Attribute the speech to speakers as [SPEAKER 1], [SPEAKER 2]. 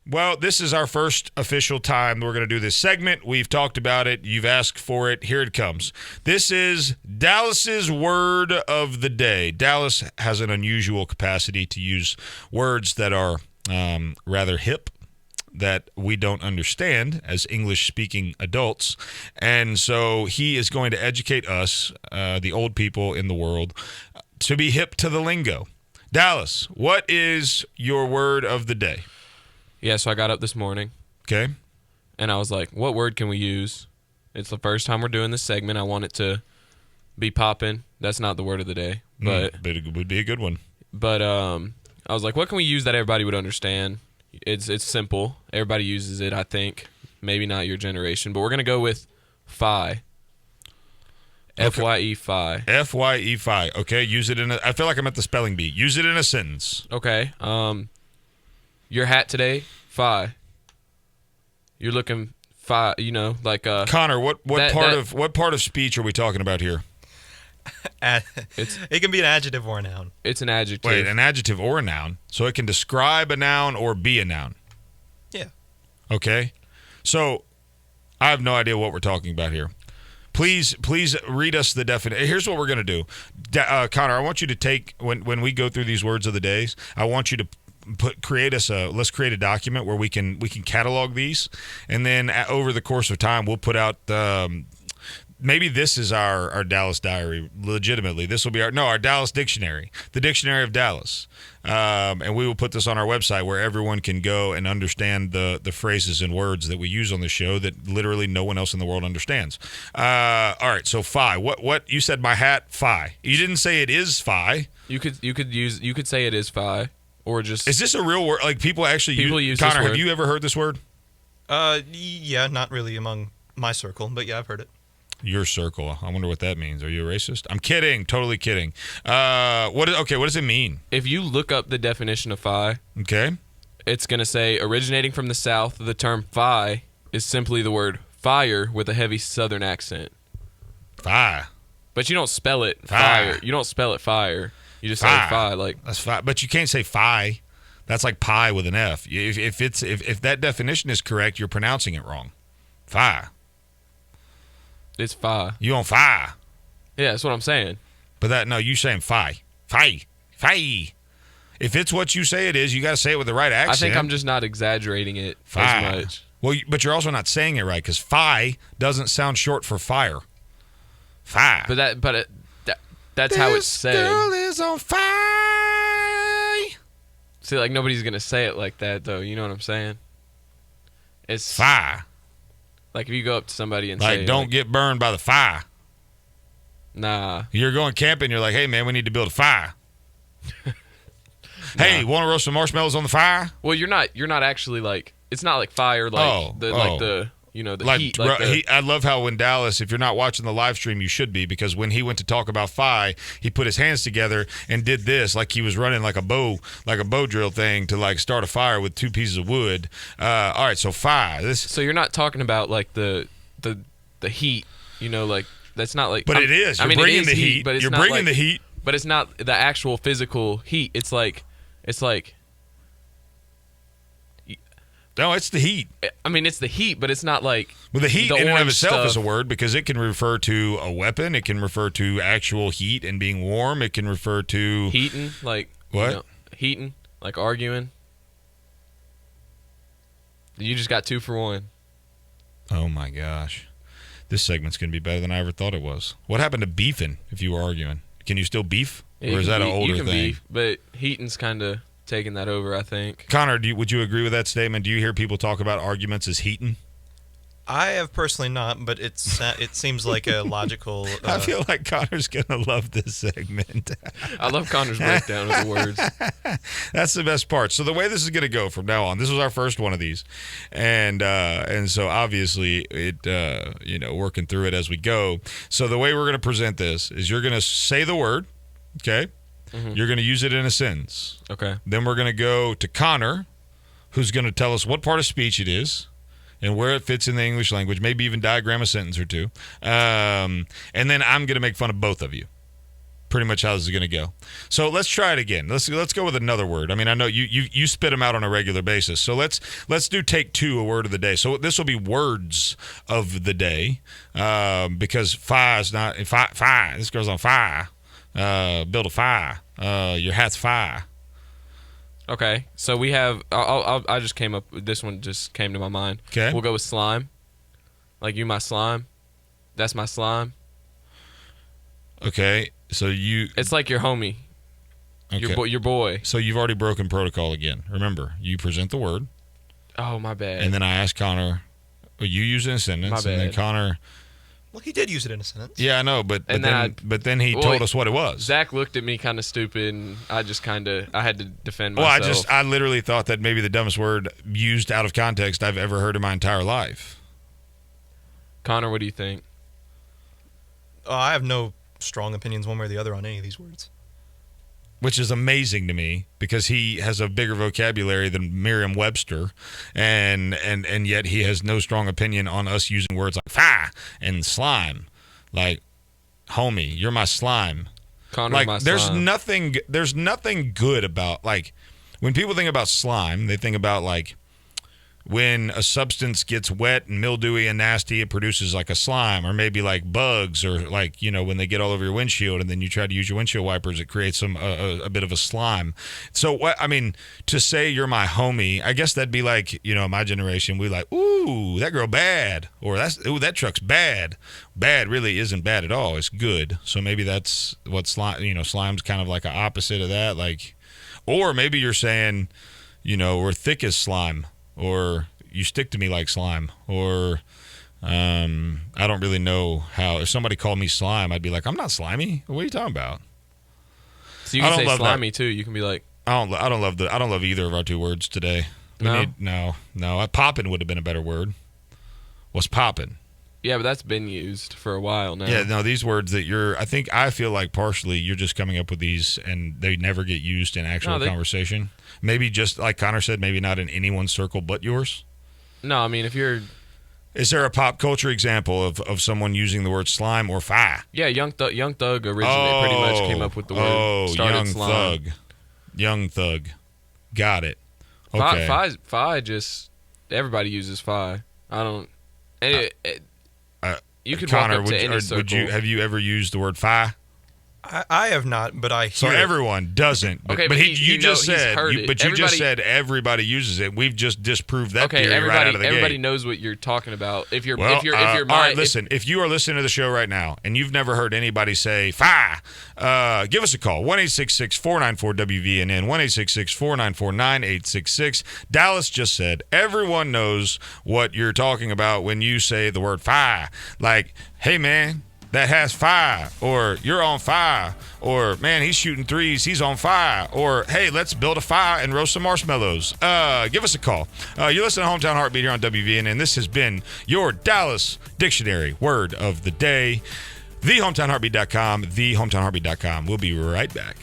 [SPEAKER 1] Well, this is our first official time we're going to do this segment. We've talked about it. You've asked for it. Here it comes. This is Dallas's word of the day. Dallas has an unusual capacity to use words that are rather hip, that we don't understand as English-speaking adults. And so he is going to educate us, the old people in the world, to be hip to the lingo. Dallas, what is your word of the day?
[SPEAKER 2] Yeah, so I got up this morning.
[SPEAKER 1] Okay.
[SPEAKER 2] And I was like, what word can we use? It's the first time we're doing this segment. I want it to be popping. That's not the word of the day. But
[SPEAKER 1] it would be a good one.
[SPEAKER 2] But I was like, what can we use that everybody would understand? It's simple. Everybody uses it, I think. Maybe not your generation. But we're going to go with FI. F-Y-E, FI.
[SPEAKER 1] F-Y-E, FI. Okay, use it in I feel like I'm at the spelling bee. Use it in a sentence.
[SPEAKER 2] Okay. Your hat today, FI. You're looking FI, like
[SPEAKER 1] Connor, what part of speech are we talking about here?
[SPEAKER 3] It can be an adjective or a noun.
[SPEAKER 2] It's an adjective.
[SPEAKER 1] Wait, an adjective or a noun. So it can describe a noun or be a noun.
[SPEAKER 3] Yeah.
[SPEAKER 1] Okay. So I have no idea what we're talking about here. Please read us the definition. Here's what we're going to do. Connor, I want you to take, when we go through these words of the days, I want you to let's create a document where we can catalog these, and then over the course of time we'll put out maybe this is our Dallas diary. Legitimately, this will be our Dallas dictionary, the dictionary of Dallas, and we will put this on our website where everyone can go and understand the phrases and words that we use on the show that literally no one else in the world understands. All right, so FI. What you said? My hat, FI. You didn't say it is FI.
[SPEAKER 2] You could say it is FI. Or just
[SPEAKER 1] is this a real word? Like people use
[SPEAKER 2] Connor,
[SPEAKER 1] this word. Have you ever heard this word?
[SPEAKER 3] Yeah, not really among my circle, but yeah, I've heard it.
[SPEAKER 1] Your circle. I wonder what that means. Are you a racist? I'm kidding. Totally kidding. What does it mean?
[SPEAKER 2] If you look up the definition of FI,
[SPEAKER 1] okay,
[SPEAKER 2] it's going to say originating from the South, the term FI is simply the word fire with a heavy Southern accent.
[SPEAKER 1] Fire.
[SPEAKER 2] But you don't spell it fire. You don't spell it fire. You just say fi, like
[SPEAKER 1] that's fi, but you can't say fi. That's like pie with an F. If that definition is correct, you're pronouncing it wrong. Fi.
[SPEAKER 2] It's fi.
[SPEAKER 1] You on fi?
[SPEAKER 2] Yeah, that's what I'm saying.
[SPEAKER 1] But you saying fi. If it's what you say it is, you got to say it with the right accent.
[SPEAKER 2] I think I'm just not exaggerating it as much.
[SPEAKER 1] Well, but you're also not saying it right because fi doesn't sound short for fire. Fi.
[SPEAKER 2] That's how it's said.
[SPEAKER 1] This girl is on fire.
[SPEAKER 2] See, like, nobody's going to say it like that, though. You know what I'm saying? It's
[SPEAKER 1] fire.
[SPEAKER 2] Like, if you go up to somebody and
[SPEAKER 1] like,
[SPEAKER 2] say...
[SPEAKER 1] don't get burned by the fire.
[SPEAKER 2] Nah.
[SPEAKER 1] You're going camping, you're like, hey, man, we need to build a fire. Hey, want to roast some marshmallows on the fire?
[SPEAKER 2] Well, you're not actually, like... It's not like fire, like the heat.
[SPEAKER 1] I love how when Dallas, if you're not watching the live stream, you should be, because when he went to talk about FI, he put his hands together and did this like he was running like a bow drill thing to like start a fire with two pieces of wood. All right, so FI.
[SPEAKER 2] So you're not talking about like the heat, like that's not like.
[SPEAKER 1] But it is. You're bringing the heat.
[SPEAKER 2] But
[SPEAKER 1] you're bringing the heat.
[SPEAKER 2] But it's not the actual physical heat. It's like.
[SPEAKER 1] No, it's the heat.
[SPEAKER 2] I mean, it's the heat, but it's not like...
[SPEAKER 1] Well, the heat in and of itself is a word because it can refer to a weapon. It can refer to actual heat and being warm. It can refer to...
[SPEAKER 2] Heating, like...
[SPEAKER 1] What?
[SPEAKER 2] Heating, like arguing. You just got 2 for 1.
[SPEAKER 1] Oh, my gosh. This segment's going to be better than I ever thought it was. What happened to beefing if you were arguing? Can you still beef? Or is that an older thing? You can beef,
[SPEAKER 2] but heating's kind of... taking that over, I think.
[SPEAKER 1] Connor, would you agree with that statement? Do you hear people talk about arguments as heating?
[SPEAKER 3] I have personally not, but it seems like a logical...
[SPEAKER 1] I feel like Connor's going to love this segment.
[SPEAKER 2] I love Connor's breakdown of the words.
[SPEAKER 1] That's the best part. So the way this is going to go from now on, this was our first one of these. And so obviously, working through it as we go. So the way we're going to present this is you're going to say the word, okay? Mm-hmm. You're going to use it in a sentence.
[SPEAKER 2] Okay.
[SPEAKER 1] Then we're going to go to Connor, who's going to tell us what part of speech it is and where it fits in the English language, maybe even diagram a sentence or two. And then I'm going to make fun of both of you. pretty much how this is going to go. So let's try it again. Let's go with another word. I mean, I know you spit them out on a regular basis. So let's do take two, a word of the day. So this will be words of the day, because fire is not fire. This girl's on fire. Build a fire. Your hat's fire.
[SPEAKER 2] Okay, so we have. I just came up. This one just came to my mind.
[SPEAKER 1] Okay,
[SPEAKER 2] we'll go with slime. Like you, my slime. That's my slime.
[SPEAKER 1] Okay, so you.
[SPEAKER 2] It's like your homie.
[SPEAKER 1] Okay.
[SPEAKER 2] Your boy.
[SPEAKER 1] So you've already broken protocol again. Remember, you present the word.
[SPEAKER 2] Oh, my bad.
[SPEAKER 1] And then I asked Connor. You use it in a sentence.
[SPEAKER 2] My bad.
[SPEAKER 1] And then Connor.
[SPEAKER 3] Well, he did use it in a sentence.
[SPEAKER 1] Yeah, I know, but then he told us what it was.
[SPEAKER 2] Zach looked at me kind of stupid, and I just I had to defend myself.
[SPEAKER 1] Well, I literally thought that maybe the dumbest word used out of context I've ever heard in my entire life.
[SPEAKER 2] Connor, what do you think?
[SPEAKER 3] I have no strong opinions one way or the other on any of these words.
[SPEAKER 1] Which is amazing to me because he has a bigger vocabulary than Merriam-Webster, and yet he has no strong opinion on us using words like "fa" and "slime." Like, homie, you're my slime.
[SPEAKER 2] Connor,
[SPEAKER 1] like,
[SPEAKER 2] my
[SPEAKER 1] there's
[SPEAKER 2] slime.
[SPEAKER 1] nothing good about, like, when people think about slime, they think about, like, when a substance gets wet and mildewy and nasty, it produces like a slime, or maybe like bugs, or like, when they get all over your windshield and then you try to use your windshield wipers, it creates a bit of a slime. So what I mean, to say you're my homie, I guess that'd be like, my generation, we like, ooh, that girl bad, or that truck's bad. Bad really isn't bad at all. It's good. So maybe that's what slime, slime's kind of like an opposite of that. Like, or maybe you're saying, we're thick as slime. Or you stick to me like slime, or I don't really know how. If somebody called me slime, I'd be like, I'm not slimy. What are you talking about?
[SPEAKER 2] So you can say slimy too. You can be like,
[SPEAKER 1] I don't love either of our two words today. No. Poppin' would have been a better word. What's poppin'?
[SPEAKER 2] Yeah, but that's been used for a while now.
[SPEAKER 1] Yeah, no, these words that I feel like partially you're just coming up with these and they never get used in actual conversation. Maybe just like Connor said, maybe not in anyone's circle but yours.
[SPEAKER 2] No, I mean, if you're...
[SPEAKER 1] Is there a pop culture example of someone using the word slime or fi?
[SPEAKER 2] Yeah, Young Thug originally pretty much came up with the word. Started slime.
[SPEAKER 1] Young Thug. Got it. Okay.
[SPEAKER 2] Fi just... Everybody uses fi. I don't... You could
[SPEAKER 1] Connor,
[SPEAKER 2] walk up to any circle.
[SPEAKER 1] have you ever used the word fi?
[SPEAKER 3] I have not, but I hear
[SPEAKER 1] so everyone doesn't. But,
[SPEAKER 2] okay, but
[SPEAKER 1] you just said everybody uses it. We've just disproved that theory right out of the gate.
[SPEAKER 2] Everybody knows what you're talking about. If you're
[SPEAKER 1] all right, listen. If you are listening to the show right now and you've never heard anybody say "fi," give us a call 1-866-494-WVNN 1-866-494-9866. Dallas just said everyone knows what you're talking about when you say the word "fi." Like, hey man, that has fire, or you're on fire, or man, he's shooting threes, he's on fire, or hey, let's build a fire and roast some marshmallows. Give us a call. You're listening to Hometown Heartbeat here on WVN, and this has been your Dallas Dictionary Word of the Day. TheHometownHeartbeat.com, TheHometownHeartbeat.com. We'll be right back.